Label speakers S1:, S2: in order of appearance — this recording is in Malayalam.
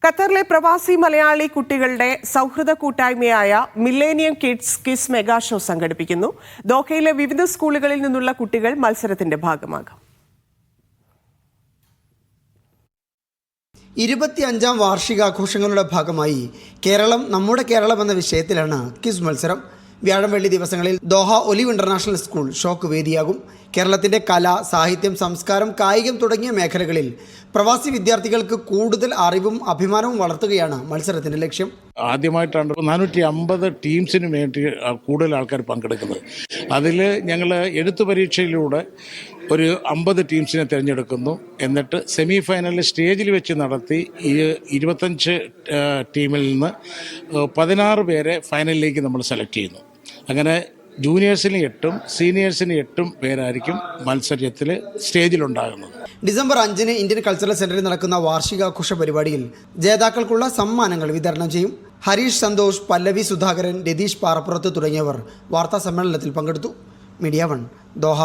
S1: ഖത്തറിലെ പ്രവാസി മലയാളി കുട്ടികളുടെ സൗഹൃദ കൂട്ടായ്മയായ millennium kids kiss mega show സംഘടിപ്പിക്കുന്നു. ദോഹയിലെ വിവിധ സ്കൂളുകളിൽ നിന്നുള്ള കുട്ടികൾ മത്സരത്തിന്റെ ഭാഗമാകും.
S2: 25ാം വാർഷികാഘോഷങ്ങളുടെ ഭാഗമായി കേരളം നമ്മുടെ കേരളം എന്ന വിഷയത്തിലാണ് ക്വിസ് മത്സരം. വ്യാഴം വെള്ളി ദിവസങ്ങളിൽ ദോഹ ഒലിവ് ഇന്റർനാഷണൽ സ്കൂൾ ഷോക്ക് വേദിയാകും. കേരളത്തിൻ്റെ കല, സാഹിത്യം, സംസ്കാരം, കായികം തുടങ്ങിയ മേഖലകളിൽ പ്രവാസി വിദ്യാർത്ഥികൾക്ക് കൂടുതൽ അറിവും അഭിമാനവും വളർത്തുകയാണ് മത്സരത്തിൻ്റെ ലക്ഷ്യം.
S3: ആദ്യമായിട്ടാണ് 450 ടീംസിന് വേണ്ടി കൂടുതൽ ആൾക്കാർ പങ്കെടുക്കുന്നത്. അതിൽ ഞങ്ങൾ എഴുത്തു പരീക്ഷയിലൂടെ ഒരു 50 ടീംസിനെ തിരഞ്ഞെടുക്കുന്നു. എന്നിട്ട് സെമി ഫൈനലിൽ സ്റ്റേജിൽ വെച്ച് നടത്തി 25 ടീമിൽ നിന്ന് 16 പേരെ ഫൈനലിലേക്ക് നമ്മൾ സെലക്ട് ചെയ്യുന്നു. അങ്ങനെ ജൂനിയേഴ്സിന് 8 സീനിയേഴ്സിന് 8 പേരായിരിക്കും മത്സരത്തിൽ സ്റ്റേജിലുണ്ടാകുന്നത്.
S2: ഡിസംബർ 5 ഇന്ത്യൻ കൾച്ചറൽ സെന്ററിൽ നടക്കുന്ന വാർഷികാഘോഷ പരിപാടിയിൽ ജേതാക്കൾക്കുള്ള സമ്മാനങ്ങൾ വിതരണം ചെയ്യും. ഹരീഷ് സന്തോഷ്, പല്ലവി സുധാകരൻ, രതീഷ് പാറപ്പുറത്ത് തുടങ്ങിയവർ വാർത്താ സമ്മേളനത്തിൽ പങ്കെടുത്തു. Media 1 Doha.